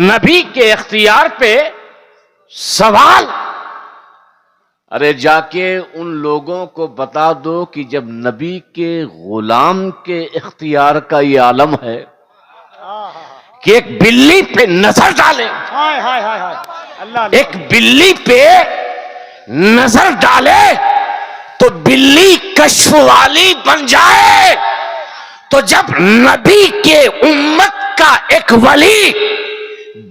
نبی کے اختیار پہ سوال. ارے جا کے ان لوگوں کو بتا دو کہ جب نبی کے غلام کے اختیار کا یہ عالم ہے کہ ایک بلی پہ نظر ڈالے, ایک بلی پہ نظر ڈالے تو بلی کشف والی بن جائے, تو جب نبی کے امت کا ایک ولی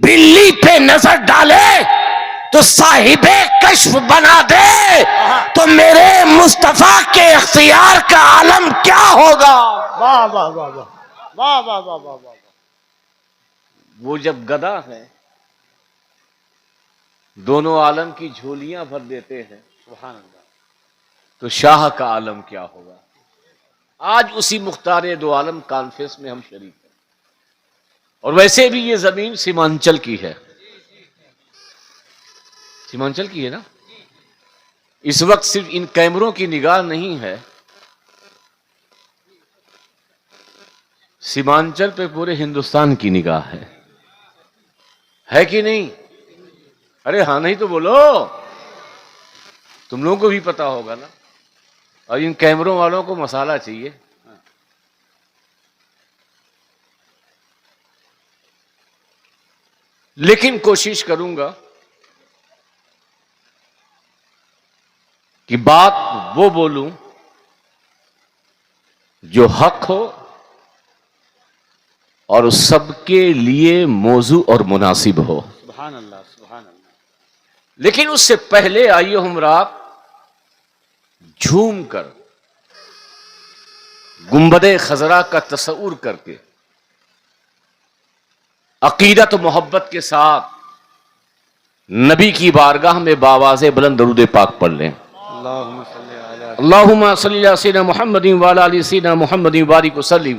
بلی پہ نظر ڈالے تو صاحب کشف بنا دے, تو میرے مصطفیٰ کے اختیار کا عالم کیا ہوگا. واہ واہ واہ واہ واہ واہ واہ واہ واہ. وہ جب گدھا ہے دونوں عالم کی جھولیاں بھر دیتے ہیں, سبحان اللہ. تو شاہ کا عالم کیا ہوگا. آج اسی مختار دو عالم کانفرنس میں ہم شریک ہیں, اور ویسے بھی یہ زمین سیمانچل کی ہے, سیمانچل کی ہے نا. اس وقت صرف ان کیمروں کی نگاہ نہیں ہے, سیمانچل پہ پورے ہندوستان کی نگاہ ہے کہ نہیں؟ ارے ہاں نہیں تو بولو, تم لوگوں کو بھی پتا ہوگا نا. اور ان کیمروں والوں کو مسالہ چاہیے. لیکن کوشش کروں گا کہ بات وہ بولوں جو حق ہو اور سب کے لیے موضوع اور مناسب ہو. سبحان اللہ سبحان اللہ. لیکن اس سے پہلے آئیے ہم رات جھوم کر گنبد خضرا کا تصور کر کے عقیدت و محبت کے ساتھ نبی کی بارگاہ میں باواز بلند درود پاک پڑھ لیں. اللہم صلی علی اللہم صلی علی سیدنا محمد وعلی آل سیدنا محمد وبارک وسلم.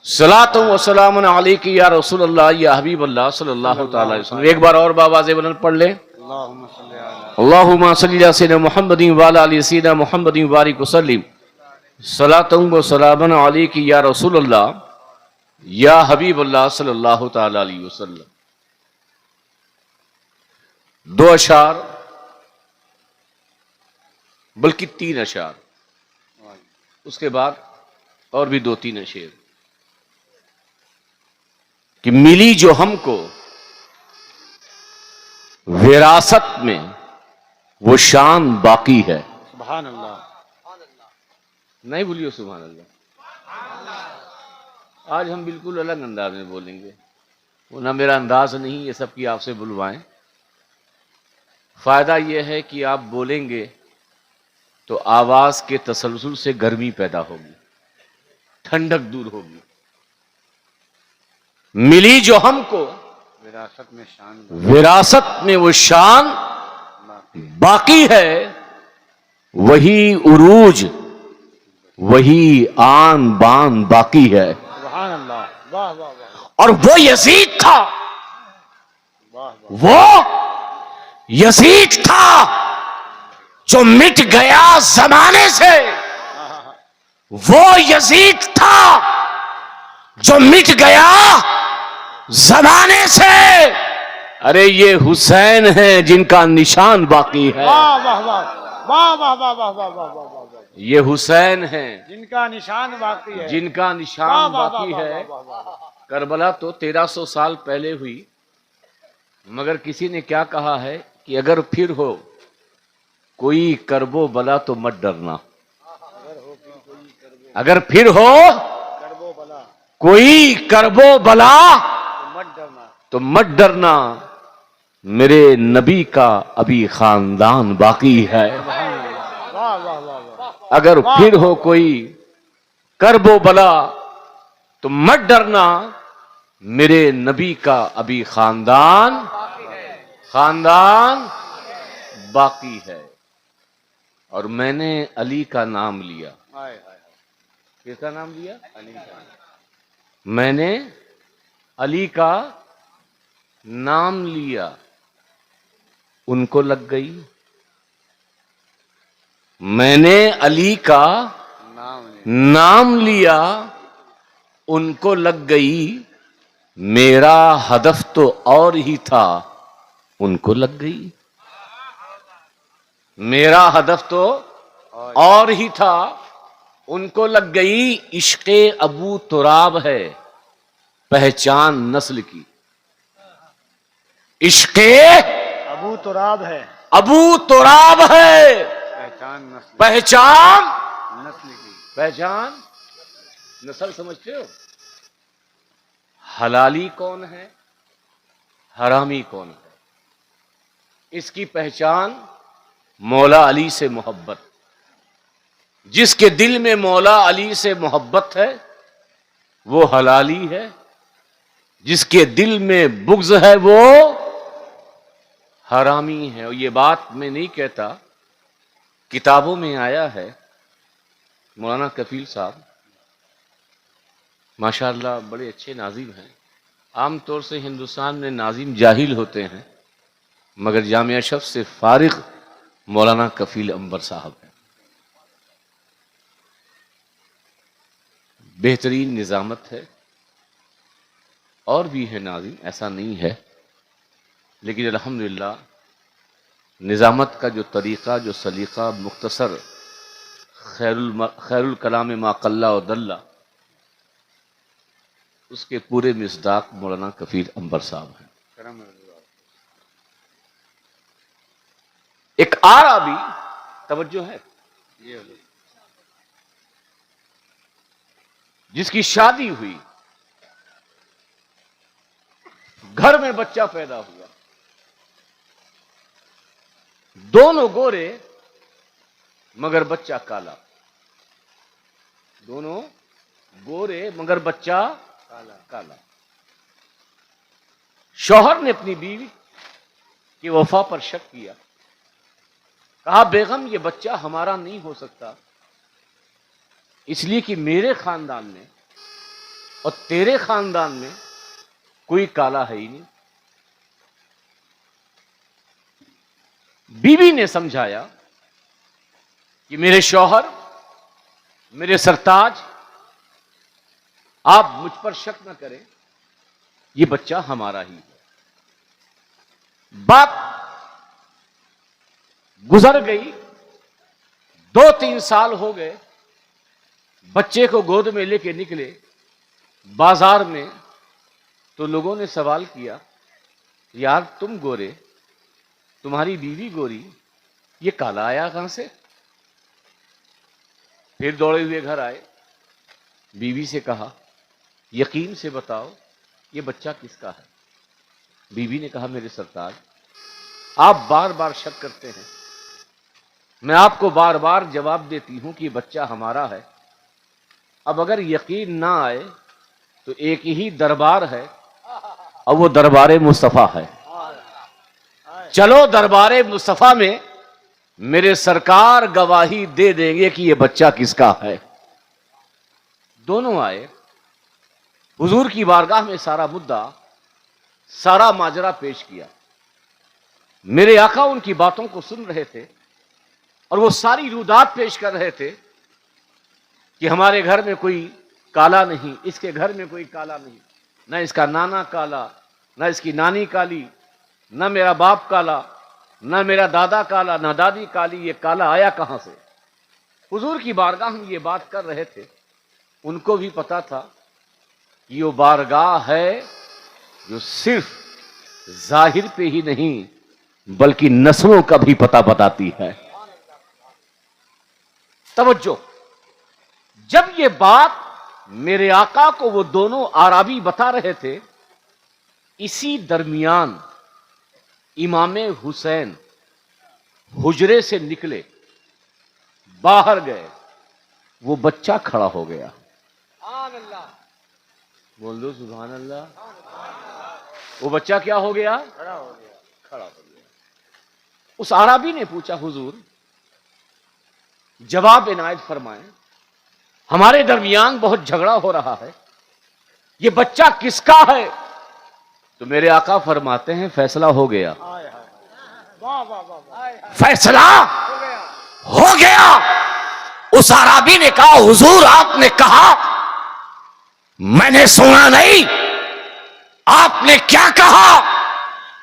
صلاۃ و سلام علیک یا رسول اللہ یا حبیب اللہ صلی اللہ تعالی علیہ وسلم. ایک بار اور باواز بلند پڑھ لیں. اللہم صلی علی اللہم صلی علی سیدنا محمد وعلی آل سیدنا محمد وبارک وسلم. صلاۃ و سلام علیک یا رسول اللہ یا حبیب اللہ صلی اللہ تعالی علیہ وسلم. دو اشعار بلکہ تین اشعار, اس کے بعد اور بھی دو تین شعر کہ ملی جو ہم کو وراثت میں وہ شان باقی ہے. سبحان اللہ. نہیں بولیو سبحان اللہ. آج ہم بالکل الگ انداز میں بولیں گے, وہ نہ میرا انداز نہیں, یہ سب کی آپ سے بلوائیں. فائدہ یہ ہے کہ آپ بولیں گے تو آواز کے تسلسل سے گرمی پیدا ہوگی, ٹھنڈک دور ہوگی. ملی جو ہم کو وراثت میں شان وراثت میں وہ شان باقی ہے, وہی عروج وہی آن بان باقی ہے. سبحان اللہ. واہ واہ واہ اور وہ یزید تھا, واہ واہ. وہ یزید تھا جو مٹ گیا زمانے سے, وہ یزید تھا جو مٹ گیا زمانے سے. ارے یہ حسین ہیں جن کا نشان باقی ہے, واہ واہ واہ واہ واہ واہ واہ واہ واہ واہ واہ. یہ حسین ہیں جن کا نشان باقی ہے. جن کا واہ نشان واہ واہ باقی واہ ہے. واہ واہ واہ. کربلا تو 1300 سال پہلے ہوئی, مگر کسی نے کیا کہا ہے کہ اگر پھر ہو کوئی کرب و بلا تو مت ڈرنا. اگر پھر ہو کرب و بلا کوئی کرب و بلا مت ڈرنا. تو مت ڈرنا, میرے نبی کا ابھی خاندان باقی ہے. واہ واہ واہ واہ. اگر پھر ہو کوئی کرب و بلا تو مت ڈرنا, میرے نبی کا ابھی خاندان باقی ہے. اور میں نے علی کا نام لیا. ہائے ہائے. کس کا نام لیا؟ علی کا. میں نے علی کا نام لیا, ان کو لگ گئی. میں نے علی کا نام نام لیا, ان کو لگ گئی. میرا ہدف تو اور ہی تھا ان کو لگ گئی. میرا ہدف تو اور ہی تھا ان کو لگ گئی. عشق ابو تراب ہے پہچان نسل کی. عشق ابو تراب ہے ابو تراب ہے پہچان نسل پہچان نسل کی. پہچان نسل. سمجھتے ہو حلالی کون ہے حرامی کون ہے؟ اس کی پہچان مولا علی سے محبت. جس کے دل میں مولا علی سے محبت ہے وہ حلالی ہے. جس کے دل میں بغض ہے وہ حرامی ہے. اور یہ بات میں نہیں کہتا، کتابوں میں آیا ہے. مولانا کفیل صاحب ماشاءاللہ بڑے اچھے ناظم ہیں. عام طور سے ہندوستان میں ناظم جاہل ہوتے ہیں، مگر جامعہ اشرف سے فارغ مولانا کفیل انور صاحب ہیں. بہترین نظامت ہے. اور بھی ہے ناظم، ایسا نہیں ہے، لیکن الحمدللہ نظامت کا جو طریقہ، جو سلیقہ، مختصر، خیر الکلام ما قل و دل، اس کے پورے مصداق مولانا کفیل انور صاحب ہیں. کرم اللہ. ایک عربی توجہ ہے یہ لو. جس کی شادی ہوئی، گھر میں بچہ پیدا ہوا، دونوں گورے مگر بچہ کالا. دونوں گورے مگر بچہ کالا. شوہر نے اپنی بیوی کی وفا پر شک کیا. کہا بیگم یہ بچہ ہمارا نہیں ہو سکتا، اس لیے کہ میرے خاندان میں اور تیرے خاندان میں کوئی کالا ہے ہی نہیں. بیوی نے سمجھایا کہ میرے شوہر، میرے سرتاج، آپ مجھ پر شک نہ کریں، یہ بچہ ہمارا ہی ہے. بات گزر گئی، 2-3 سال ہو گئے. بچے کو گود میں لے کے نکلے بازار میں تو لوگوں نے سوال کیا یار تم گورے، تمہاری بیوی گوری، یہ کالا آیا کہاں سے؟ پھر دوڑے ہوئے گھر آئے، بیوی سے کہا یقین سے بتاؤ یہ بچہ کس کا ہے؟ بیوی نے کہا میرے سرتاج آپ بار بار شک کرتے ہیں، میں آپ کو بار بار جواب دیتی ہوں کہ یہ بچہ ہمارا ہے. اب اگر یقین نہ آئے تو ایک ہی دربار ہے اور وہ دربار مصطفیٰ ہے. چلو دربار مصطفیٰ میں میرے سرکار گواہی دے دیں گے کہ یہ بچہ کس کا ہے. دونوں آئے حضور کی بارگاہ میں، سارا مدعا، سارا ماجرا پیش کیا. میرے آقا ان کی باتوں کو سن رہے تھے اور وہ ساری رودات پیش کر رہے تھے کہ ہمارے گھر میں کوئی کالا نہیں، اس کے گھر میں کوئی کالا نہیں، نہ اس کا نانا کالا، نہ اس کی نانی کالی، نہ میرا باپ کالا، نہ میرا دادا کالا، نہ دادی کالی، یہ کالا آیا کہاں سے؟ حضور کی بارگاہ میں یہ بات کر رہے تھے. ان کو بھی پتا تھا کہ یہ بارگاہ ہے جو صرف ظاہر پہ ہی نہیں بلکہ نسلوں کا بھی پتہ بتاتی ہے. توجہ، جب یہ بات میرے آقا کو وہ دونوں اعرابی بتا رہے تھے، اسی درمیان امام حسین حجرے سے نکلے، باہر گئے، وہ بچہ کھڑا ہو گیا. بول دو سبحان اللہ. وہ بچہ کیا ہو گیا؟ کھڑا ہو گیا. اس اعرابی نے پوچھا حضور جواب عنایت فرمائیں، ہمارے درمیان بہت جھگڑا ہو رہا ہے، یہ بچہ کس کا ہے؟ تو میرے آقا فرماتے ہیں فیصلہ ہو گیا. فیصلہ ہو گیا. اس اعرابی نے کہا حضور آپ نے کہا، میں نے سنا نہیں، آپ نے کیا کہا؟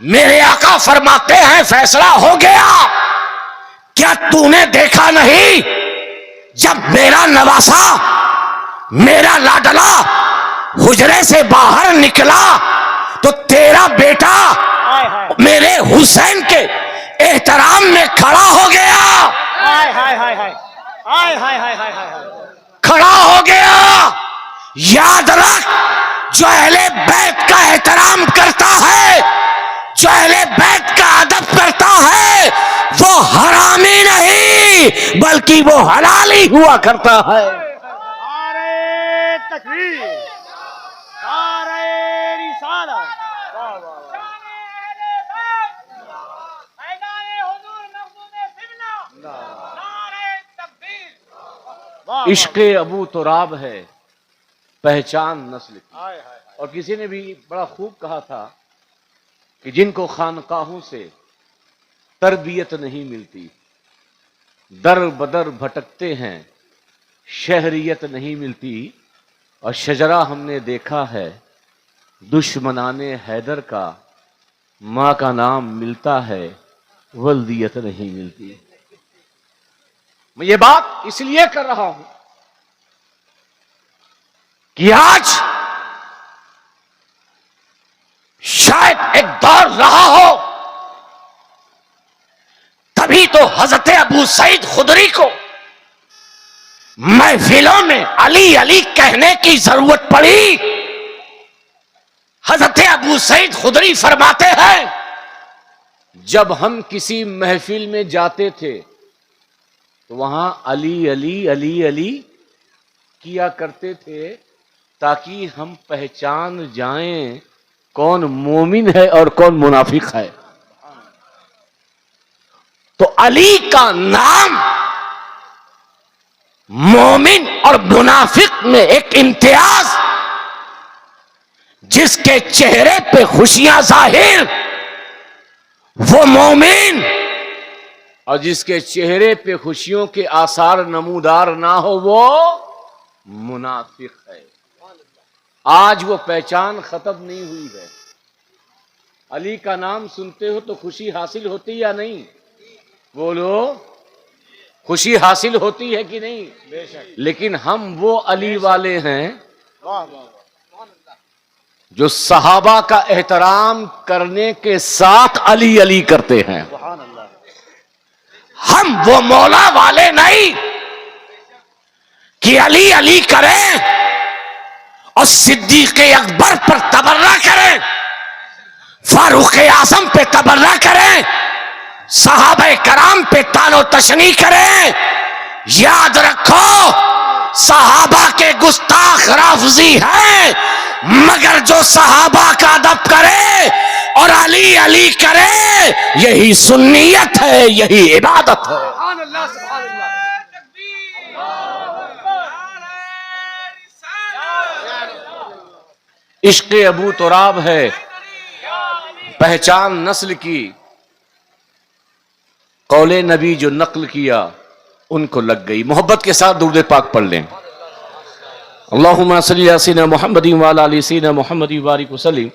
میرے آقا فرماتے ہیں فیصلہ ہو گیا. کیا تو نے دیکھا نہیں جب میرا نواسا میرا لاڈلا حجرے سے باہر نکلا تو تیرا بیٹا میرے حسین کے احترام میں کھڑا ہو گیا. کھڑا ہو گیا. یاد رکھ، جو اہل بیت کا احترام کرتا ہے، جو اہل بیت کا ادب کرتا ہے، وہ حرامی نہیں بلکہ وہ حلالی ہوا کرتا ہے. نعرہ تکبیر، نعرہ رسالت. عشق ابو تراب ہے پہچان نسل کی. اور کسی نے بھی بڑا خوب کہا تھا کہ جن کو خانقاہوں سے تربیت نہیں ملتی، در بدر بھٹکتے ہیں، شہریت نہیں ملتی. اور شجرہ ہم نے دیکھا ہے دشمنان حیدر کا، ماں کا نام ملتا ہے ولدیت نہیں ملتی. میں یہ بات اس لیے کر رہا ہوں کہ آج شاید ایک دور رہا ہو، تبھی تو حضرت ابو سعید خدری کو محفلوں میں علی علی کہنے کی ضرورت پڑی. حضرت ابو سعید خدری فرماتے ہیں جب ہم کسی محفل میں جاتے تھے تو وہاں علی علی علی علی کیا کرتے تھے تاکہ ہم پہچان جائیں کون مومن ہے اور کون منافق ہے. تو علی کا نام مومن اور منافق میں ایک امتیاز، جس کے چہرے پہ خوشیاں ظاہر وہ مومن، اور جس کے چہرے پہ خوشیوں کے آثار نمودار نہ ہو وہ منافق ہے. آج وہ پہچان ختم نہیں ہوئی ہے. علی کا نام سنتے ہو تو خوشی حاصل ہوتی یا نہیں؟ بولو، خوشی حاصل ہوتی ہے کہ نہیں؟ لیکن ہم وہ علی والے ہیں جو صحابہ کا احترام کرنے کے ساتھ علی علی کرتے ہیں. ہم وہ مولا والے نہیں کہ علی علی کریں اور صدیق اکبر پر تبرہ کریں، فاروق اعظم پہ تبرہ کریں، صحابہ کرام پہ تان و تشنیع کریں. یاد رکھو صحابہ کے گستاخ رافضی ہیں، مگر جو صحابہ کا ادب کرے اور علی علی کرے یہی سنیت ہے، یہی عبادت ہے. عشق ابو تراب ہے پہچان نسل کی. قول نبی جو نقل کیا ان کو لگ گئی. محبت کے ساتھ درود پاک پڑھ لیں. اللہم صلی علی سیدنا محمد وعلی آل سیدنا محمد وبارک وسلم.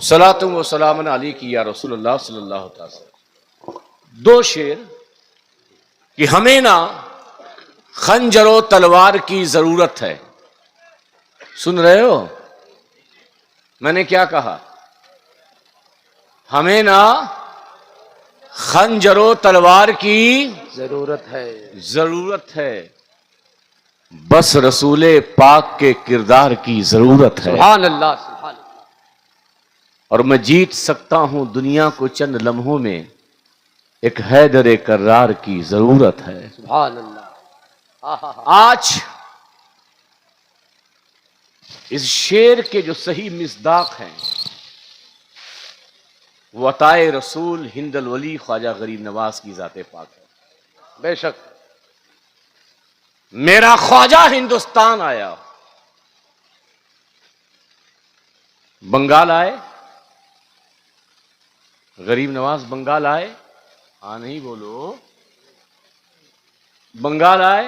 صلاۃ و سلام علیک یا رسول اللہ صلی اللہ علیہ وسلم. دو شعر کہ ہمیں نہ خنجر و تلوار کی ضرورت ہے. سن رہے ہو میں نے کیا کہا؟ ہمیں نہ خنجر و تلوار کی ضرورت ہے، بس رسول پاک کے کردار کی ضرورت ہے. سبحان اللہ، سبحان اللہ. اور میں جیت سکتا ہوں دنیا کو چند لمحوں میں، ایک حیدر کرار کی ضرورت ہے. سبحان اللہ. آج اس شعر کے جو صحیح مصداق ہیں وہ عطائے رسول ہند الولی خواجہ غریب نواز کی ذات پاک ہے. بے شک. میرا خواجہ ہندوستان آیا، بنگال آئے، غریب نواز بنگال آئے، ہاں نہیں بولو، بنگال آئے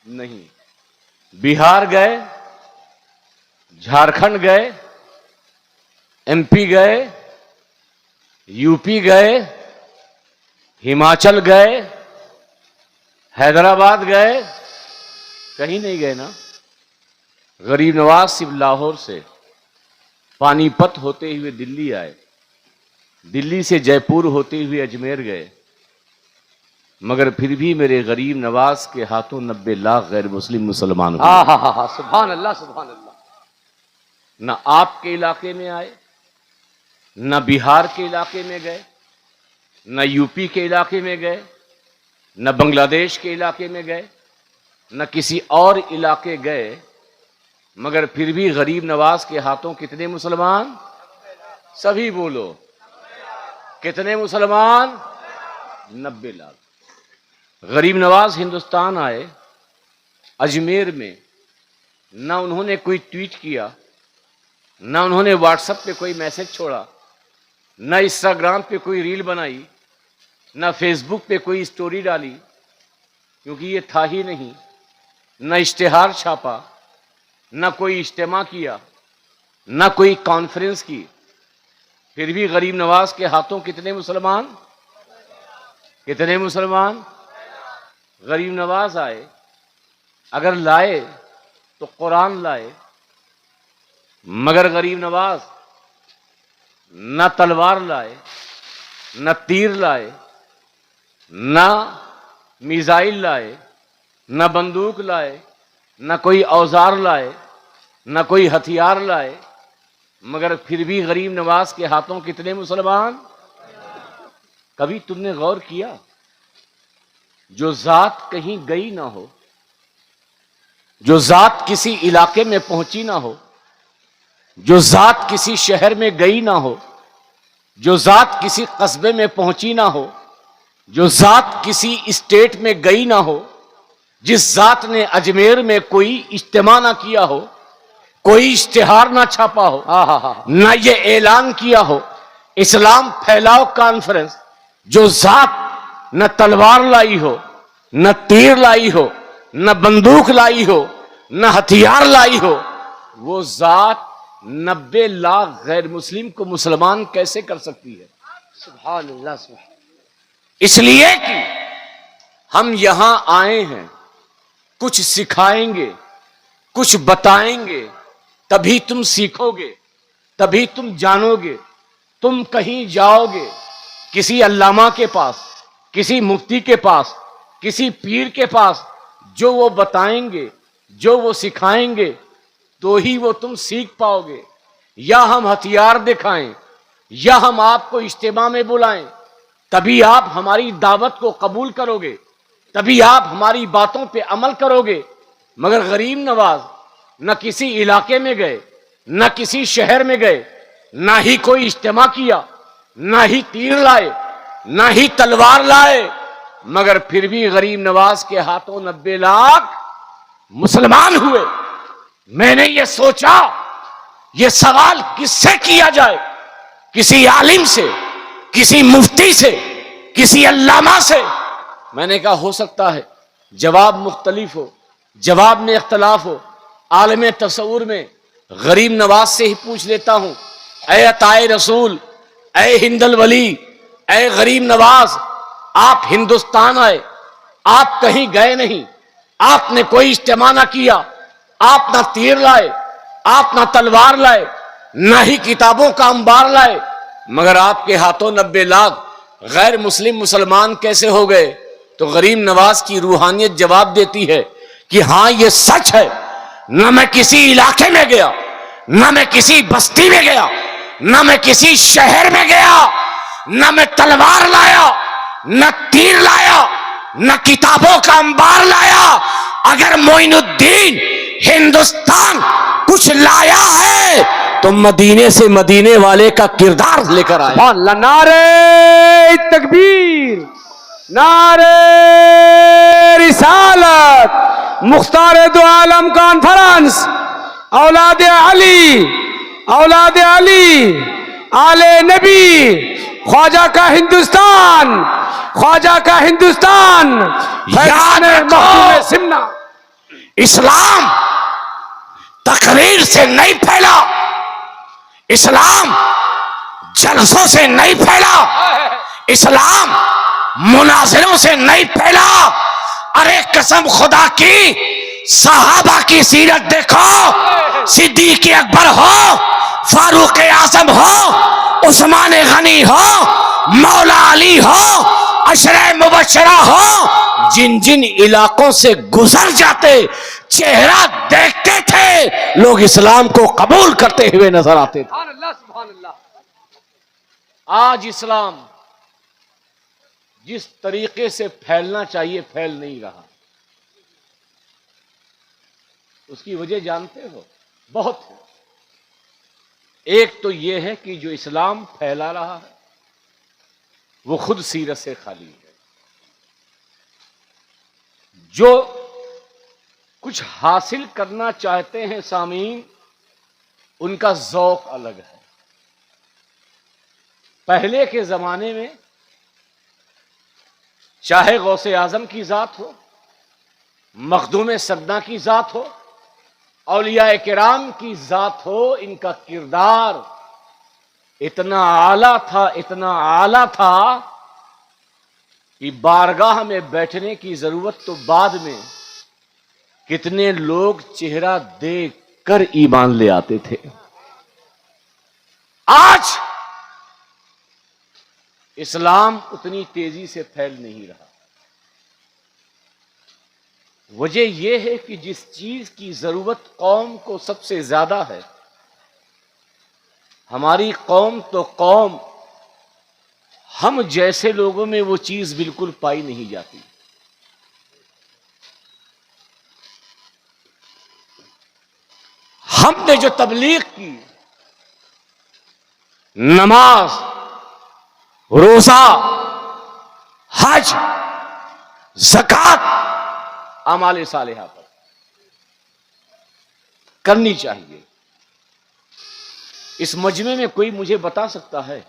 نہیں، بہار گئے، جھارکھنڈ گئے، MP گئے, UP گئے, ہماچل گئے, حیدرآباد گئے, کہیں نہیں گئے نا. غریب نواز صرف لاہور سے پانی پت ہوتے ہوئے دلی آئے, دلی سے جے پور ہوتے ہوئے اجمیر گئے, مگر پھر بھی میرے غریب نواز کے ہاتھوں 90 لاکھ غیر مسلم مسلمان ہوئے. سبحان اللہ سبحان اللہ. نہ آپ کے علاقے میں آئے, نہ بہار کے علاقے میں گئے, نہ UP کے علاقے میں گئے, نہ بنگلہ دیش کے علاقے میں گئے, نہ کسی اور علاقے گئے, مگر پھر بھی غریب نواز کے ہاتھوں کتنے مسلمان؟ سبھی بولو, کتنے مسلمان؟ 90 لاکھ. غریب نواز ہندوستان آئے, اجمیر میں نہ انہوں نے کوئی ٹویٹ کیا, نہ انہوں نے واٹس ایپ پہ کوئی میسج چھوڑا, نہ انسٹاگرام پہ کوئی ریل بنائی, نہ فیس بک پہ کوئی سٹوری ڈالی, کیونکہ یہ تھا ہی نہیں. نہ اشتہار چھاپا, نہ کوئی اجتماع کیا, نہ کوئی کانفرنس کی. پھر بھی غریب نواز کے ہاتھوں کتنے مسلمان؟ کتنے مسلمان؟ غریب نواز آئے, اگر لائے تو قرآن لائے, مگر غریب نواز نہ تلوار لائے, نہ تیر لائے, نہ میزائل لائے, نہ بندوق لائے, نہ کوئی اوزار لائے, نہ کوئی ہتھیار لائے, مگر پھر بھی غریب نواز کے ہاتھوں کتنے مسلمان؟ کبھی تم نے غور کیا جو ذات کہیں گئی نہ ہو, جو ذات کسی علاقے میں پہنچی نہ ہو, جو ذات کسی شہر میں گئی نہ ہو, جو ذات کسی قصبے میں پہنچی نہ ہو, جو ذات کسی اسٹیٹ میں گئی نہ ہو, جس ذات نے اجمیر میں کوئی اجتماع نہ کیا ہو, کوئی اشتہار نہ چھاپا ہو, نہ یہ اعلان کیا ہو اسلام پھیلاؤ کانفرنس, جو ذات نہ تلوار لائی ہو, نہ تیر لائی ہو, نہ بندوق لائی ہو, نہ ہتھیار لائی ہو, وہ ذات 90 لاکھ غیر مسلم کو مسلمان کیسے کر سکتی ہے؟ سبحان اللہ سبحان. اس لیے کہ ہم یہاں آئے ہیں, کچھ سکھائیں گے, کچھ بتائیں گے, تبھی تم سیکھو گے, تبھی تم جانو گے. تم کہیں جاؤ گے کسی علامہ کے پاس, کسی مفتی کے پاس, کسی پیر کے پاس, جو وہ بتائیں گے, جو وہ سکھائیں گے, تو ہی وہ تم سیکھ پاؤ گے. یا ہم ہتھیار دکھائیں, یا ہم آپ کو اجتماع میں بلائیں, تبھی آپ ہماری دعوت کو قبول کرو گے, تبھی آپ ہماری باتوں پہ عمل کرو گے. مگر غریب نواز نہ کسی علاقے میں گئے, نہ کسی شہر میں گئے, نہ ہی کوئی اجتماع کیا, نہ ہی تیر لائے, نہ ہی تلوار لائے, مگر پھر بھی غریب نواز کے ہاتھوں 90 لاکھ مسلمان ہوئے. میں نے یہ سوچا یہ سوال کس سے کیا جائے, کسی عالم سے, کسی مفتی سے, کسی علامہ سے. میں نے کہا ہو سکتا ہے جواب مختلف ہو, جواب میں اختلاف ہو. عالم تصور میں غریب نواز سے ہی پوچھ لیتا ہوں, اے عطائے رسول, اے ہند الولی, اے غریب نواز, آپ ہندوستان آئے, آپ کہیں گئے نہیں, آپ نے کوئی اجتماع نہ کیا, آپ نہ تیر لائے, آپ نہ تلوار لائے, نہ ہی کتابوں کا انبار لائے, مگر آپ کے ہاتھوں 90 لاکھ غیر مسلم مسلمان کیسے ہو گئے؟ تو غریب نواز کی روحانیت جواب دیتی ہے کہ ہاں یہ سچ ہے. نہ میں کسی علاقے میں گیا, نہ میں کسی بستی میں گیا, نہ میں کسی شہر میں گیا, نہ میں تلوار لایا, نہ تیر لایا, نہ کتابوں کا انبار لایا. اگر معین الدین ہندوستان کچھ لایا ہے تو مدینے سے مدینے والے کا کردار لے کر آیا. سبحان اللہ. نعرہ تکبیر, نعرہ رسالت, مختار دو عالم کانفرنس, اولاد علی, اولاد علی, آل نبی, خواجہ کا ہندوستان, خواجہ کا ہندوستان, یاد رکھو سمنا. اسلام تقریر سے نہیں پھیلا, اسلام جلسوں سے نہیں پھیلا، اسلام مناظروں سے نہیں پھیلا. ارے قسم خدا کی، صحابہ کی سیرت دیکھو، صدیق اکبر ہو، فاروق اعظم ہو، عثمان غنی ہو، مولا علی ہو، عشرہ مبشرہ ہو، جن جن علاقوں سے گزر جاتے چہرہ دیکھتے تھے، لوگ اسلام کو قبول کرتے ہوئے نظر آتے تھے. سبحان اللہ سبحان اللہ. آج اسلام جس طریقے سے پھیلنا چاہیے پھیل نہیں رہا. اس کی وجہ جانتے ہو؟ بہت ہے. ایک تو یہ ہے کہ جو اسلام پھیلا رہا ہے وہ خود سیرت سے خالی ہے. جو کچھ حاصل کرنا چاہتے ہیں سامعین، ان کا ذوق الگ ہے. پہلے کے زمانے میں چاہے غوث اعظم کی ذات ہو، مخدوم سگنا کی ذات ہو، اولیاء کرام کی ذات ہو، ان کا کردار اتنا اعلیٰ تھا، اتنا اعلیٰ تھا کہ بارگاہ میں بیٹھنے کی ضرورت تو بعد میں. کتنے لوگ چہرہ دیکھ کر ایمان لے آتے تھے. آج اسلام اتنی تیزی سے پھیل نہیں رہا. وجہ یہ ہے کہ جس چیز کی ضرورت قوم کو سب سے زیادہ ہے، ہماری قوم تو قوم، ہم جیسے لوگوں میں وہ چیز بالکل پائی نہیں جاتی. ہم نے جو تبلیغ کی، نماز، روزہ، حج، زکوٰۃ، اعمال صالحہ پر کرنی چاہیے. اس مجمع میں کوئی مجھے بتا سکتا ہے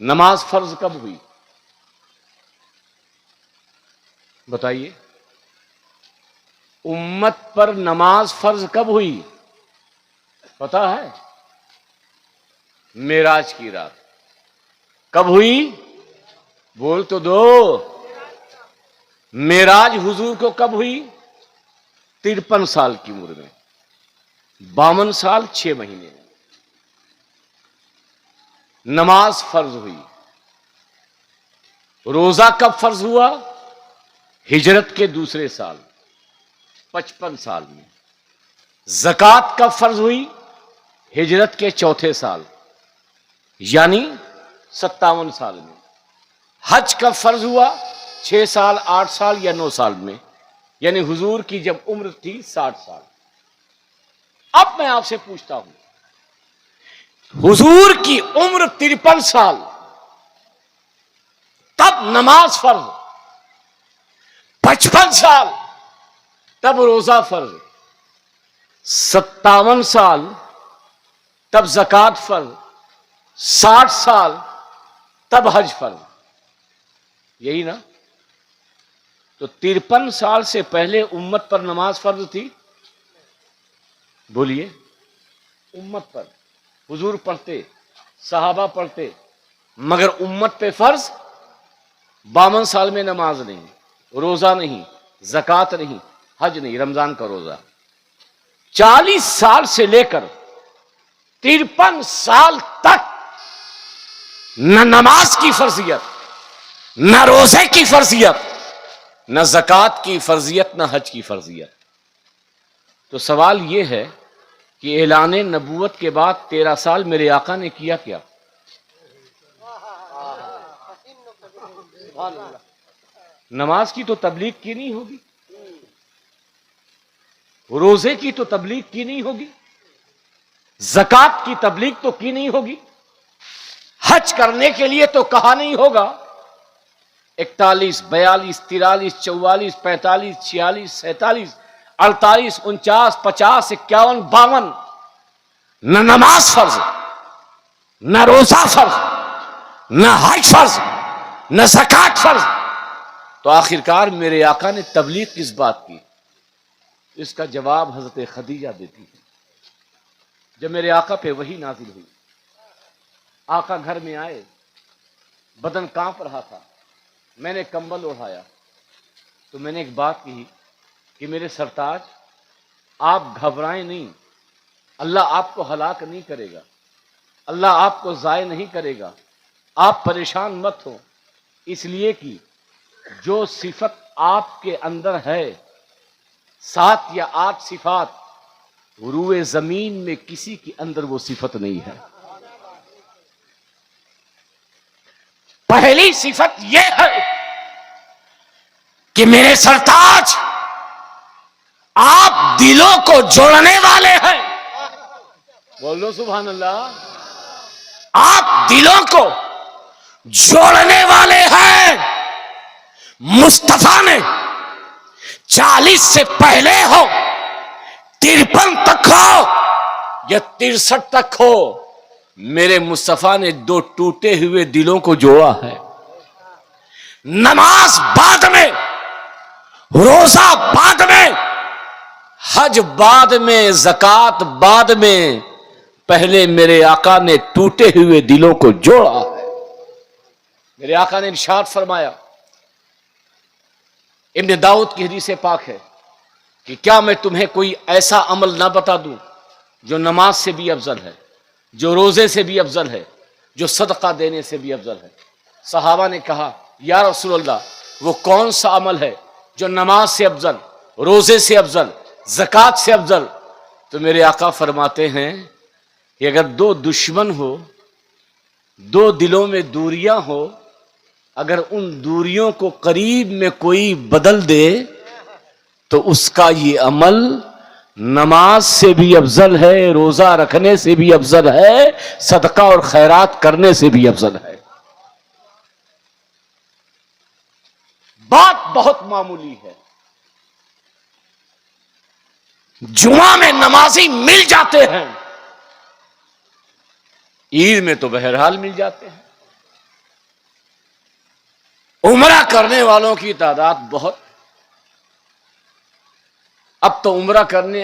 نماز فرض کب ہوئی؟ بتائیے. امت پر نماز فرض کب ہوئی پتا ہے؟ معراج کی رات. کب ہوئی؟ بول تو دو. معراج حضور کو کب ہوئی؟ 53 سال کی عمر میں، 52 سال 6 مہینے میں. نماز فرض ہوئی. روزہ کب فرض ہوا؟ ہجرت کے دوسرے سال، 55 سال میں. زکوٰۃ کب فرض ہوئی؟ ہجرت کے چوتھے سال، یعنی 57 سال میں. حج کب فرض ہوا؟ 6 سال، 8 سال یا 9 سال میں، یعنی حضور کی جب عمر تھی 60 سال. اب میں آپ سے پوچھتا ہوں، حضور کی عمر 53 سال، تب نماز فرض. 55 سال تب روزہ فرض. 57 سال تب زکوٰۃ فرض. 60 سال تب حج فرض. یہی نا؟ تو 53 سال سے پہلے امت پر نماز فرض تھی؟ بولیے. امت پر حضور پڑھتے، صحابہ پڑھتے، مگر امت پہ فرض. 52 سال میں نماز نہیں، روزہ نہیں، زکوٰۃ نہیں، حج نہیں، رمضان کا روزہ. 40 سال سے لے کر 53 سال تک نہ نماز کی فرضیت، نہ روزے کی فرضیت، نہ زکوٰۃ کی فرضیت، نہ حج کی فرضیت. تو سوال یہ ہے کہ اعلان نبوت کے بعد 13 سال میرے آقا نے کیا کیا؟ نماز کی تو تبلیغ کی نہیں ہوگی، روزے کی تو تبلیغ کی نہیں ہوگی، زکوٰۃ کی تبلیغ تو کی نہیں ہوگی، حج کرنے کے لیے تو کہا نہیں ہوگا. 41، 42، 43، 44، 45، 46، 47، 48، 49، 50، 51، 52. نہ نماز فرض، نہ روزہ فرض، نہ حج فرض، نہ زکوٰۃ فرض. تو آخرکار میرے آقا نے تبلیغ کس بات کی؟ اس کا جواب حضرت خدیجہ دیتی ہے. جب میرے آقا پہ وحی نازل ہوئی، آقا گھر میں آئے، بدن کانپ رہا تھا، میں نے کمبل اڑایا تو میں نے ایک بات کہی کہ میرے سرتاج آپ گھبرائیں نہیں، اللہ آپ کو ہلاک نہیں کرے گا، اللہ آپ کو ضائع نہیں کرے گا، آپ پریشان مت ہو، اس لیے کہ جو صفت آپ کے اندر ہے 7 یا 8 صفات، روئے زمین میں کسی کے اندر وہ صفت نہیں ہے۔ پہلی صفت یہ ہے کہ میرے سرتاج آپ دلوں کو جوڑنے والے ہیں، بولو سبحان اللہ۔ آپ دلوں کو جوڑنے والے ہیں۔ مصطفیٰ نے 40 سے پہلے ہو، 53 تک ہو یا 63 تک ہو، میرے مصطفیٰ نے 2 ٹوٹے ہوئے دلوں کو جوڑا ہے۔ نماز بعد میں، روزہ بعد میں، حج بعد میں، زکات بعد میں، پہلے میرے آقا نے ٹوٹے ہوئے دلوں کو جوڑا ہے۔ میرے آقا نے ارشاد فرمایا، ابن داؤد کی حدیث پاک ہے کہ کیا میں تمہیں کوئی ایسا عمل نہ بتا دوں جو نماز سے بھی افضل ہے، جو روزے سے بھی افضل ہے، جو صدقہ دینے سے بھی افضل ہے؟ صحابہ نے کہا یا رسول اللہ وہ کون سا عمل ہے جو نماز سے افضل، روزے سے افضل، زکوٰۃ سے افضل؟ تو میرے آقا فرماتے ہیں کہ اگر 2 دشمن ہو، 2 دلوں میں دوریاں ہو، اگر ان دوریوں کو قریب میں کوئی بدل دے تو اس کا یہ عمل نماز سے بھی افضل ہے، روزہ رکھنے سے بھی افضل ہے، صدقہ اور خیرات کرنے سے بھی افضل ہے۔ بات بہت معمولی ہے، جمعہ میں نمازی مل جاتے ہیں، عید میں تو بہرحال مل جاتے ہیں۔ عمرہ کرنے والوں کی تعداد بہت، اب تو عمرہ کرنے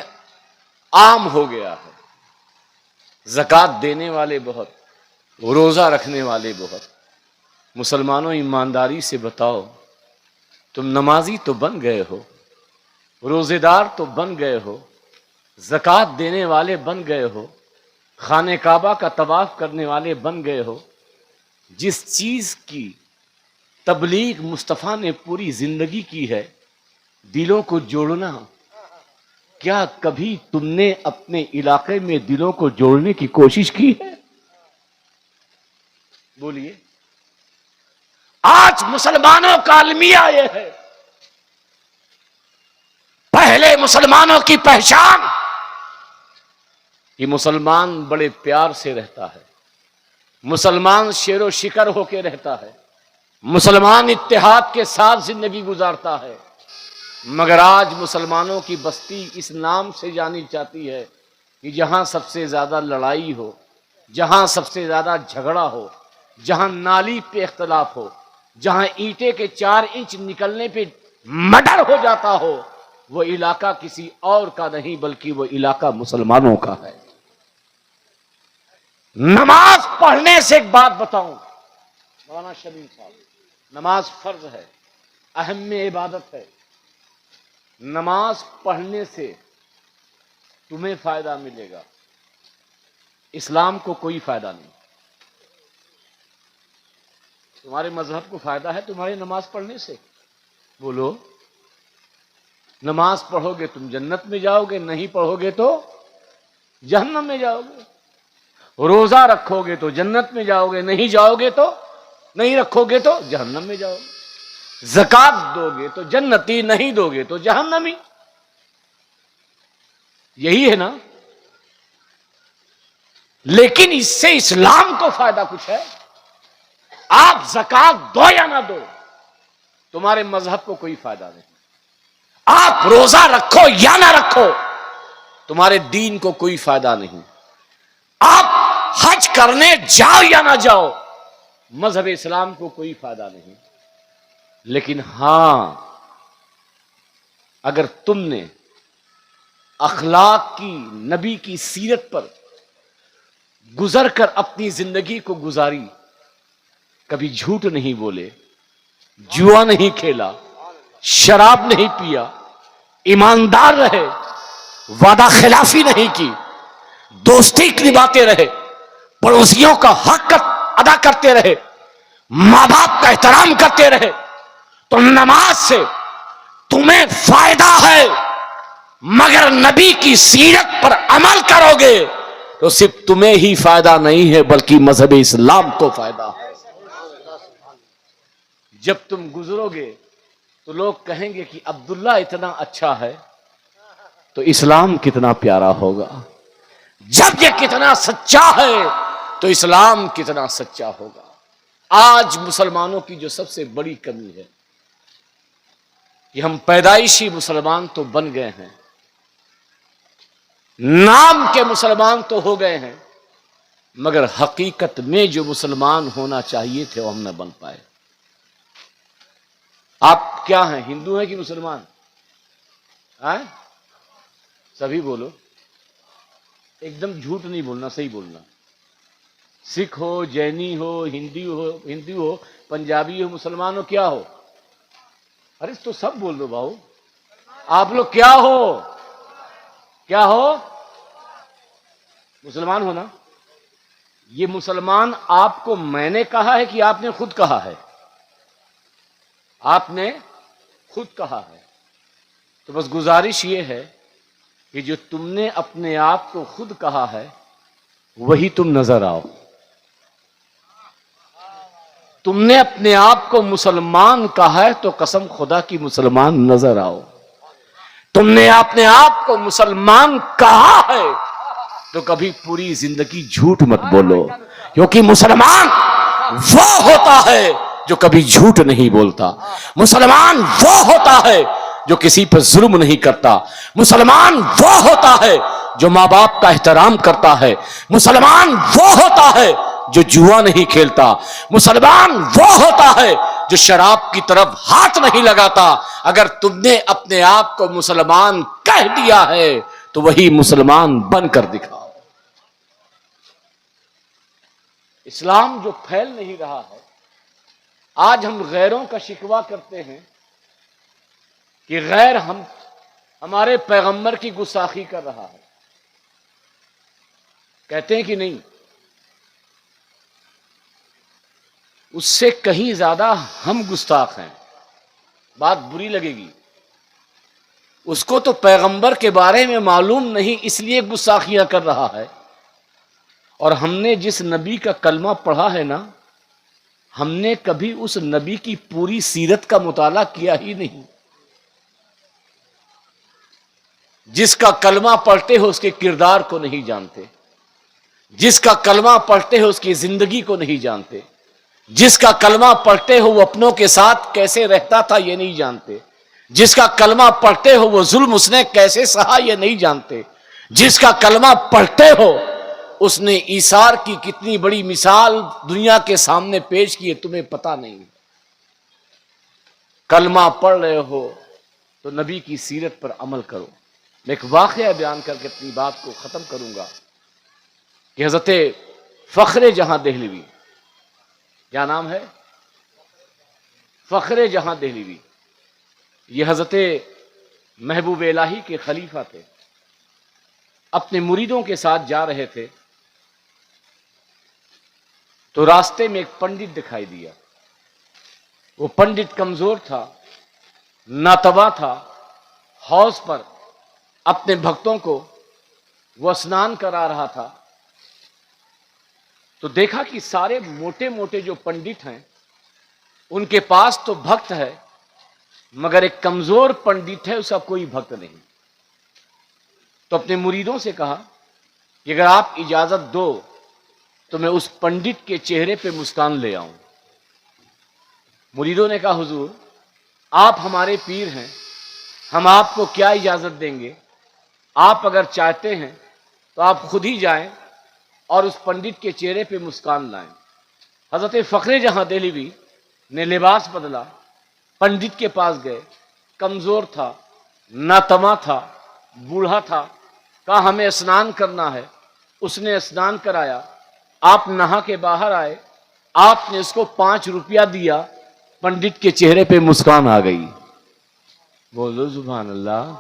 عام ہو گیا ہے، زکوٰۃ دینے والے بہت، روزہ رکھنے والے بہت۔ مسلمانوں ایمانداری سے بتاؤ، تم نمازی تو بن گئے ہو، روزے دار تو بن گئے ہو، زکوٰۃ دینے والے بن گئے ہو، خانہ کعبہ کا طواف کرنے والے بن گئے ہو، جس چیز کی تبلیغ مصطفیٰ نے پوری زندگی کی ہے، دلوں کو جوڑنا، کیا کبھی تم نے اپنے علاقے میں دلوں کو جوڑنے کی کوشش کی ہے؟ بولیے۔ آج مسلمانوں کا المیہ یہ ہے، پہلے مسلمانوں کی پہچان، یہ مسلمان بڑے پیار سے رہتا ہے، مسلمان شیر و شکر ہو کے رہتا ہے، مسلمان اتحاد کے ساتھ زندگی گزارتا ہے، مگر آج مسلمانوں کی بستی اس نام سے جانی جاتی ہے کہ جہاں سب سے زیادہ لڑائی ہو، جہاں سب سے زیادہ جھگڑا ہو، جہاں نالی پہ اختلاف ہو، جہاں اینٹے کے 4 انچ نکلنے پہ مرڈر ہو جاتا ہو، وہ علاقہ کسی اور کا نہیں بلکہ وہ علاقہ مسلمانوں کا ہے۔ نماز پڑھنے سے ایک بات بتاؤں، مولانا شمیم صاحب، نماز فرض ہے، اہم عبادت ہے، نماز پڑھنے سے تمہیں فائدہ ملے گا، اسلام کو کوئی فائدہ نہیں۔ تمہارے مذہب کو فائدہ ہے تمہاری نماز پڑھنے سے؟ بولو۔ نماز پڑھو گے تم جنت میں جاؤ گے، نہیں پڑھو گے تو جہنم میں جاؤ گے۔ روزہ رکھو گے تو جنت میں جاؤ گے، نہیں جاؤ گے تو، نہیں رکھو گے تو جہنم میں جاؤ گے۔ زکات دو گے تو جنتی، نہیں دو گے تو جہنمی۔ یہی ہے نا؟ لیکن اس سے اسلام کو فائدہ کچھ ہے؟ آپ زکات دو یا نہ دو، تمہارے مذہب کو کوئی فائدہ نہیں۔ آپ روزہ رکھو یا نہ رکھو، تمہارے دین کو کوئی فائدہ نہیں۔ آپ حج کرنے جاؤ یا نہ جاؤ، مذہب اسلام کو کوئی فائدہ نہیں۔ لیکن ہاں، اگر تم نے اخلاق کی، نبی کی سیرت پر گزر کر اپنی زندگی کو گزاری، کبھی جھوٹ نہیں بولے، جوا نہیں کھیلا، شراب نہیں پیا، ایماندار رہے، وعدہ خلافی نہیں کی، دوستی نبھاتے رہے، پڑوسیوں کا حق ادا کرتے رہے، ماں باپ کا احترام کرتے رہے، تو نماز سے تمہیں فائدہ ہے، مگر نبی کی سیرت پر عمل کرو گے تو صرف تمہیں ہی فائدہ نہیں ہے بلکہ مذہب اسلام کو فائدہ ہے۔ جب تم گزرو گے تو لوگ کہیں گے کہ عبداللہ اتنا اچھا ہے تو اسلام کتنا پیارا ہوگا، جب یہ کتنا سچا ہے تو اسلام کتنا سچا ہوگا۔ آج مسلمانوں کی جو سب سے بڑی کمی ہے کہ ہم پیدائشی مسلمان تو بن گئے ہیں، نام کے مسلمان تو ہو گئے ہیں، مگر حقیقت میں جو مسلمان ہونا چاہیے تھے وہ ہم نہ بن پائے۔ آپ کیا ہیں، ہندو ہیں کہ مسلمان؟ سبھی بولو، ایک دم جھوٹ نہیں بولنا، صحیح بولنا۔ سکھ ہو، جینی ہو، ہندو ہو، پنجابی ہو، مسلمان ہو، کیا ہو؟ ارے تو سب بول دو بھاؤ، آپ لوگ کیا ہو؟ کیا ہو؟ مسلمان ہونا۔ یہ مسلمان آپ کو میں نے کہا ہے کہ آپ نے خود کہا ہے؟ آپ نے خود کہا ہے۔ تو بس گزارش یہ ہے کہ جو تم نے اپنے آپ کو خود کہا ہے وہی تم نظر آؤ۔ تم نے اپنے آپ کو مسلمان کہا ہے تو قسم خدا کی مسلمان نظر آؤ۔ تم نے اپنے آپ کو مسلمان کہا ہے تو کبھی پوری زندگی جھوٹ مت بولو، کیونکہ مسلمان وہ ہوتا ہے جو کبھی جھوٹ نہیں بولتا، مسلمان وہ ہوتا ہے جو کسی پر ظلم نہیں کرتا، مسلمان وہ ہوتا ہے جو ماں باپ کا احترام کرتا ہے، مسلمان وہ ہوتا ہے جو جوا نہیں کھیلتا، مسلمان وہ ہوتا ہے جو شراب کی طرف ہاتھ نہیں لگاتا۔ اگر تم نے اپنے آپ کو مسلمان کہہ دیا ہے تو وہی مسلمان بن کر دکھاؤ۔ اسلام جو پھیل نہیں رہا ہے، آج ہم غیروں کا شکوہ کرتے ہیں کہ غیر ہمارے پیغمبر کی گستاخی کر رہا ہے، کہتے ہیں کہ نہیں، اس سے کہیں زیادہ ہم گستاخ ہیں۔ بات بری لگے گی، اس کو تو پیغمبر کے بارے میں معلوم نہیں اس لیے گستاخیاں کر رہا ہے، اور ہم نے جس نبی کا کلمہ پڑھا ہے نا، ہم نے کبھی اس نبی کی پوری سیرت کا مطالعہ کیا ہی نہیں۔ جس کا کلمہ پڑھتے ہو اس کے کردار کو نہیں جانتے، جس کا کلمہ پڑھتے ہو اس کی زندگی کو نہیں جانتے، جس کا کلمہ پڑھتے ہو وہ اپنوں کے ساتھ کیسے رہتا تھا یہ نہیں جانتے، جس کا کلمہ پڑھتے ہو وہ ظلم اس نے کیسے سہا یہ نہیں جانتے، جس کا کلمہ پڑھتے ہو اس نے ایثار کی کتنی بڑی مثال دنیا کے سامنے پیش کی ہے تمہیں پتہ نہیں۔ کلمہ پڑھ رہے ہو تو نبی کی سیرت پر عمل کرو۔ میں ایک واقعہ بیان کر کے اپنی بات کو ختم کروں گا کہ حضرت فخر جہاں دہلوی، کیا نام ہے؟ فخر جہاں دہلوی، یہ حضرت محبوب الہی کے خلیفہ تھے، اپنے مریدوں کے ساتھ جا رہے تھے تو راستے میں ایک پنڈت دکھائی دیا۔ وہ پنڈت کمزور تھا، ناتواں تھا، حوض پر اپنے بھکتوں کو وہ اسنان کرا رہا تھا۔ تو دیکھا کہ سارے موٹے موٹے جو پنڈت ہیں ان کے پاس تو بھکت ہے، مگر ایک کمزور پنڈت ہے، اس کا کوئی بھکت نہیں۔ تو اپنے مریدوں سے کہا کہ اگر آپ اجازت دو تو میں اس پنڈت کے چہرے پہ مسکان لے آؤں۔ مریدوں نے کہا حضور آپ ہمارے پیر ہیں، ہم آپ کو کیا اجازت دیں گے، آپ اگر چاہتے ہیں تو آپ خود ہی جائیں اور اس پنڈت کے چہرے پہ مسکان لائیں۔ حضرت فخر جہاں دہلوی نے لباس بدلا، پنڈت کے پاس گئے، کمزور تھا، ناتواں تھا، بوڑھا تھا، کہا ہمیں اسنان کرنا ہے۔ اس نے اسنان کرایا، آپ نہا کے باہر آئے, آپ نے اس کو 5 روپیہ دیا, پنڈت کے چہرے پہ مسکان آ گئی. بولو سبحان اللہ,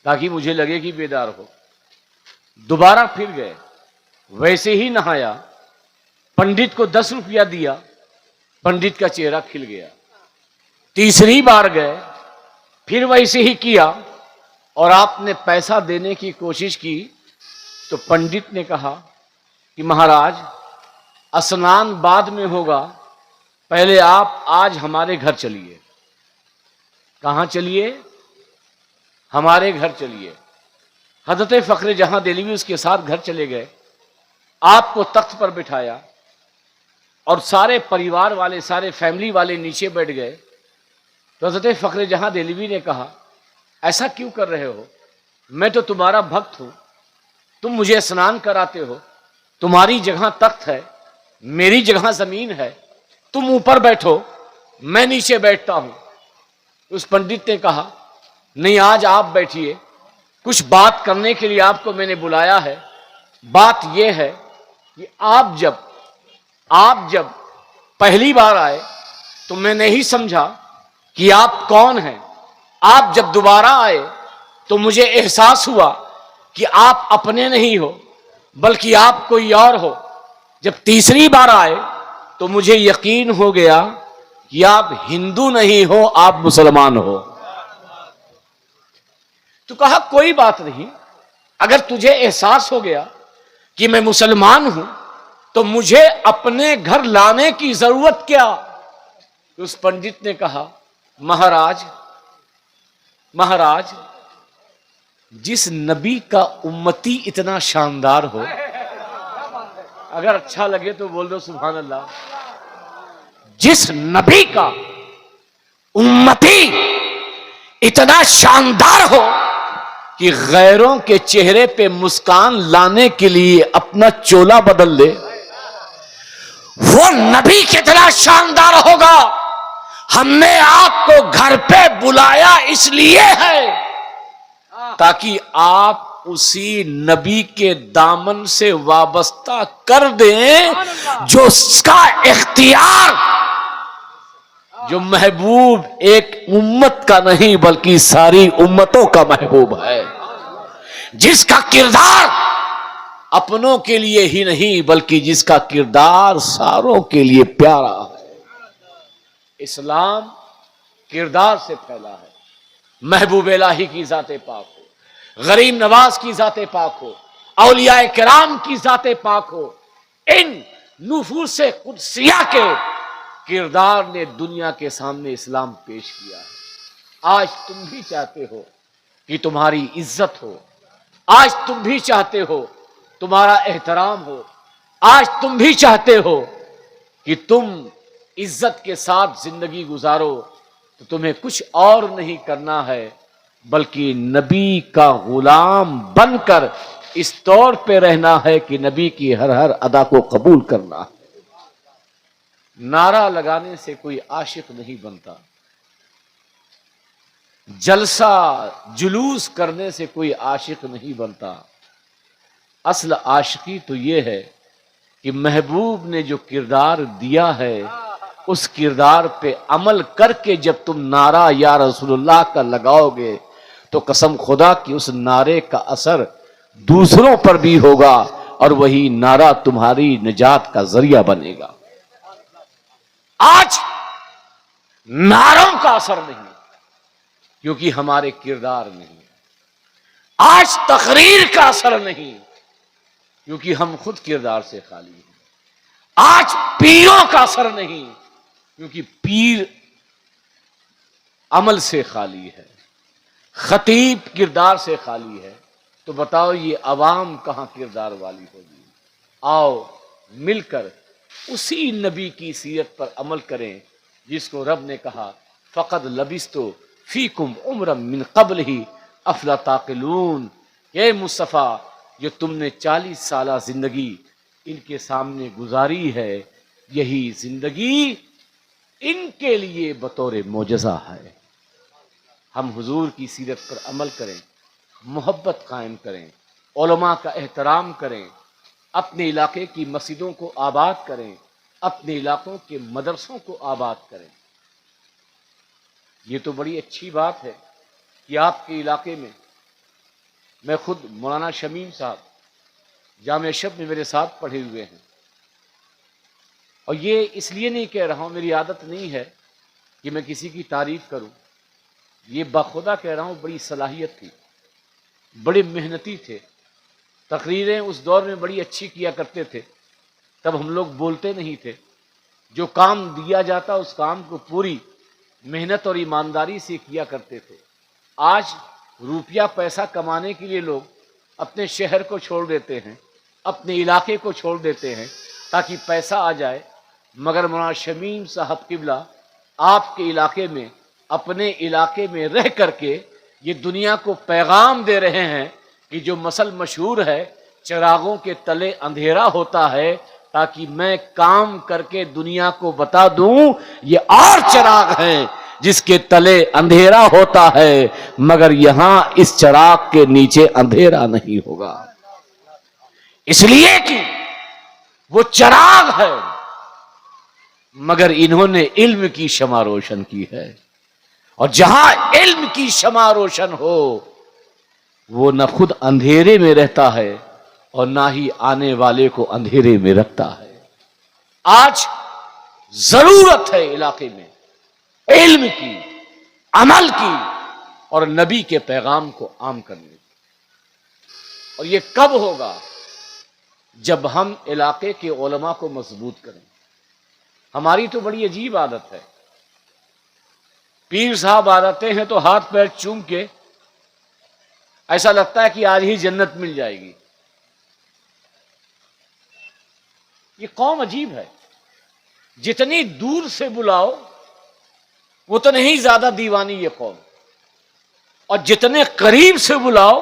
تاکہ مجھے لگے کہ بیدار ہو. دوبارہ پھر گئے, ویسے ہی نہایا, پنڈت کو 10 روپیہ دیا, پنڈت کا چہرہ کھل گیا. تیسری بار گئے, پھر ویسے ہی کیا, اور آپ نے پیسہ دینے کی کوشش کی تو پنڈت نے کہا کہ مہاراج اسنان بعد میں ہوگا, پہلے آپ آج ہمارے گھر چلیے. کہاں چلیے؟ ہمارے گھر چلیے. حضرت فخر جہاں دہلوی اس کے ساتھ گھر چلے گئے, آپ کو تخت پر بٹھایا اور سارے پریوار والے, سارے فیملی والے نیچے بیٹھ گئے. تو حضرت فخر جہاں دہلوی نے کہا ایسا کیوں کر رہے ہو, میں تو تمہارا بھکت ہوں, تم مجھے اسنان کراتے ہو, تمہاری جگہ تخت ہے, میری جگہ زمین ہے, تم اوپر بیٹھو, میں نیچے بیٹھتا ہوں. اس پنڈت نے کہا نہیں, آج آپ بیٹھیے, کچھ بات کرنے کے لیے آپ کو میں نے بلایا ہے. بات یہ ہے کہ آپ جب پہلی بار آئے تو میں نہیں سمجھا کہ آپ کون ہیں. آپ جب دوبارہ آئے تو مجھے احساس ہوا کہ آپ اپنے نہیں ہو بلکہ آپ کوئی اور ہو. جب تیسری بار آئے تو مجھے یقین ہو گیا کہ آپ ہندو نہیں ہو, آپ مسلمان ہو. تو کہا کوئی بات نہیں, اگر تجھے احساس ہو گیا کہ میں مسلمان ہوں تو مجھے اپنے گھر لانے کی ضرورت کیا. اس پنڈت نے کہا مہاراج جس نبی کا امتی اتنا شاندار ہو, اگر اچھا لگے تو بول دو سبحان اللہ. جس نبی کا امتی اتنا شاندار ہو کہ غیروں کے چہرے پہ مسکان لانے کے لیے اپنا چولا بدل لے, وہ نبی کتنا شاندار ہوگا. ہم نے آپ کو گھر پہ بلایا اس لیے ہے تاکہ آپ اسی نبی کے دامن سے وابستہ کر دیں جو اس کا اختیار, جو محبوب ایک امت کا نہیں بلکہ ساری امتوں کا محبوب ہے, جس کا کردار اپنوں کے لیے ہی نہیں بلکہ جس کا کردار ساروں کے لیے پیارا ہے. اسلام کردار سے پھیلا ہے. محبوب الہی کی ذات پاک ہو, غریب نواز کی ذات پاک ہو, اولیاء کرام کی ذات پاک ہو, ان نفوس قدسیہ کے کردار نے دنیا کے سامنے اسلام پیش کیا ہے. آج تم بھی چاہتے ہو کہ تمہاری عزت ہو, آج تم بھی چاہتے ہو تمہارا احترام ہو, آج تم بھی چاہتے ہو کہ تم عزت کے ساتھ زندگی گزارو, تو تمہیں کچھ اور نہیں کرنا ہے بلکہ نبی کا غلام بن کر اس طور پہ رہنا ہے کہ نبی کی ہر ادا کو قبول کرنا ہے. نعرہ لگانے سے کوئی عاشق نہیں بنتا, جلسہ جلوس کرنے سے کوئی عاشق نہیں بنتا. اصل عاشقی تو یہ ہے کہ محبوب نے جو کردار دیا ہے اس کردار پہ عمل کر کے جب تم نعرہ یا رسول اللہ کا لگاؤ گے تو قسم خدا کی اس نعرے کا اثر دوسروں پر بھی ہوگا اور وہی نعرہ تمہاری نجات کا ذریعہ بنے گا. آج نعروں کا اثر نہیں کیونکہ ہمارے کردار نہیں, آج تقریر کا اثر نہیں کیونکہ ہم خود کردار سے خالی ہیں, آج پیروں کا اثر نہیں کیونکہ پیر عمل سے خالی ہے, خطیب کردار سے خالی ہے. تو بتاؤ یہ عوام کہاں کردار والی ہوگی؟ آؤ مل کر اسی نبی کی سیرت پر عمل کریں جس کو رب نے کہا فقد لبثت فیکم عمرا من قبلہ افلا تعقلون. اے مصطفیٰ جو تم نے 40 سالہ زندگی ان کے سامنے گزاری ہے, یہی زندگی ان کے لیے بطور معجزہ ہے. ہم حضور کی سیرت پر عمل کریں, محبت قائم کریں, علماء کا احترام کریں, اپنے علاقے کی مسجدوں کو آباد کریں، اپنے علاقوں کے مدرسوں کو آباد کریں۔ یہ تو بڑی اچھی بات ہے کہ آپ کے علاقے میں خود مولانا شمیم صاحب جامعہ اشرف میں میرے ساتھ پڑھے ہوئے ہیں، اور یہ اس لیے نہیں کہہ رہا ہوں، میری عادت نہیں ہے کہ میں کسی کی تعریف کروں، یہ بخدا کہہ رہا ہوں، بڑی صلاحیت تھی، بڑے محنتی تھے، تقریریں اس دور میں بڑی اچھی کیا کرتے تھے، تب ہم لوگ بولتے نہیں تھے، جو کام دیا جاتا اس کام کو پوری محنت اور ایمانداری سے کیا کرتے تھے۔ آج روپیہ پیسہ کمانے کے لیے لوگ اپنے شہر کو چھوڑ دیتے ہیں، اپنے علاقے کو چھوڑ دیتے ہیں تاکہ پیسہ آ جائے، مگر مولانا شمیم صاحب قبلہ آپ کے علاقے میں، اپنے علاقے میں رہ کر کے یہ دنیا کو پیغام دے رہے ہیں کہ جو مثل مشہور ہے، چراغوں کے تلے اندھیرا ہوتا ہے، تاکہ میں کام کر کے دنیا کو بتا دوں یہ اور چراغ ہیں جس کے تلے اندھیرا ہوتا ہے، مگر یہاں اس چراغ کے نیچے اندھیرا نہیں ہوگا، اس لیے کہ وہ چراغ ہے مگر انہوں نے علم کی شمع روشن کی ہے، اور جہاں علم کی شمع روشن ہو وہ نہ خود اندھیرے میں رہتا ہے اور نہ ہی آنے والے کو اندھیرے میں رکھتا ہے۔ آج ضرورت ہے علاقے میں علم کی، عمل کی اور نبی کے پیغام کو عام کرنے کی، اور یہ کب ہوگا؟ جب ہم علاقے کے علماء کو مضبوط کریں۔ ہماری تو بڑی عجیب عادت ہے، پیر صاحب آ جاتے ہیں تو ہاتھ پیر چوم کے ایسا لگتا ہے کہ آج ہی جنت مل جائے گی۔ یہ قوم عجیب ہے، جتنی دور سے بلاؤ اتنے ہی زیادہ دیوانی یہ قوم، اور جتنے قریب سے بلاؤ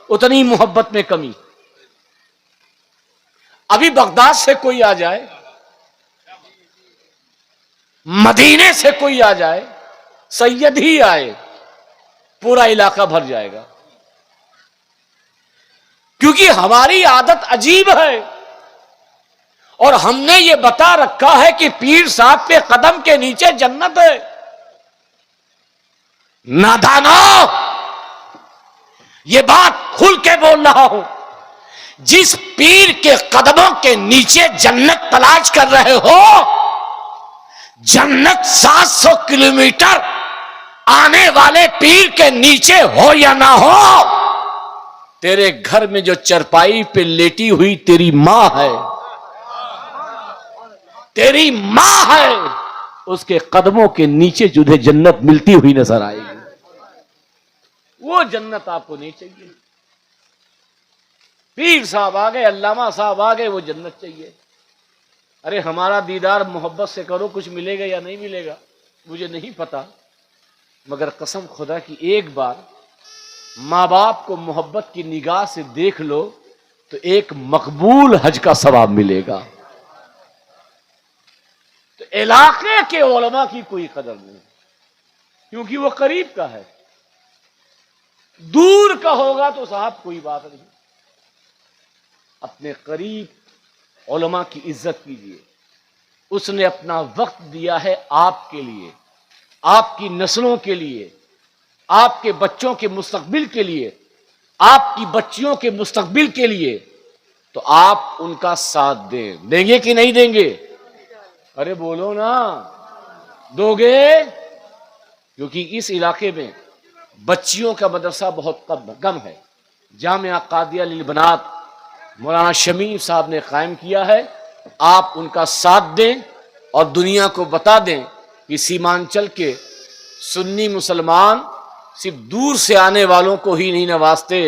اتنی محبت میں کمی۔ ابھی بغداد سے کوئی آ جائے، مدینے سے کوئی آ جائے، سید ہی آئے، پورا علاقہ بھر جائے گا، کیونکہ ہماری عادت عجیب ہے، اور ہم نے یہ بتا رکھا ہے کہ پیر صاحب کے قدم کے نیچے جنت ہے۔ نادانو، یہ بات کھل کے بول رہا ہوں، جس پیر کے قدموں کے نیچے جنت تلاش کر رہے ہو، جنت 700 کلومیٹر آنے والے پیر کے نیچے ہو یا نہ ہو، تیرے گھر میں جو چرپائی پہ لیٹی ہوئی تیری ماں ہے، تیری ماں ہے، اس کے قدموں کے نیچے تجھے جنت ملتی ہوئی نظر آئے گی۔ وہ جنت آپ کو نہیں چاہیے، پیر صاحب آ گئے، علامہ صاحب آ گئے، وہ جنت چاہیے۔ ارے ہمارا دیدار محبت سے کرو، کچھ ملے گا یا نہیں ملے گا مجھے نہیں پتا، مگر قسم خدا کی ایک بار ماں باپ کو محبت کی نگاہ سے دیکھ لو تو ایک مقبول حج کا ثواب ملے گا۔ تو علاقے کے علماء کی کوئی قدر نہیں، کیونکہ وہ قریب کا ہے، دور کا ہوگا تو صاحب کوئی بات نہیں۔ اپنے قریب علماء کی عزت کیجیے، اس نے اپنا وقت دیا ہے آپ کے لیے، آپ کی نسلوں کے لیے، آپ کے بچوں کے مستقبل کے لیے، آپ کی بچیوں کے مستقبل کے لیے، تو آپ ان کا ساتھ دیں گے کہ نہیں دیں گے؟ ارے بولو نا، دو گے؟ کیونکہ اس علاقے میں بچیوں کا مدرسہ بہت کم ہے، جامعہ قادیہ للبنات مولانا شمیم صاحب نے قائم کیا ہے، آپ ان کا ساتھ دیں اور دنیا کو بتا دیں کہ سیمانچل کے سنی مسلمان صرف دور سے آنے والوں کو ہی نہیں نوازتے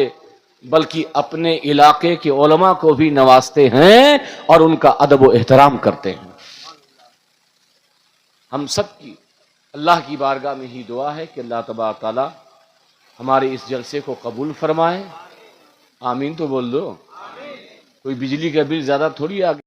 بلکہ اپنے علاقے کے علماء کو بھی نوازتے ہیں اور ان کا ادب و احترام کرتے ہیں۔ ہم سب کی اللہ کی بارگاہ میں ہی دعا ہے کہ اللہ تبارک تعالی ہمارے اس جلسے کو قبول فرمائے۔ آمین تو بول دو، کوئی بجلی کا بل زیادہ تھوڑی آ گیا۔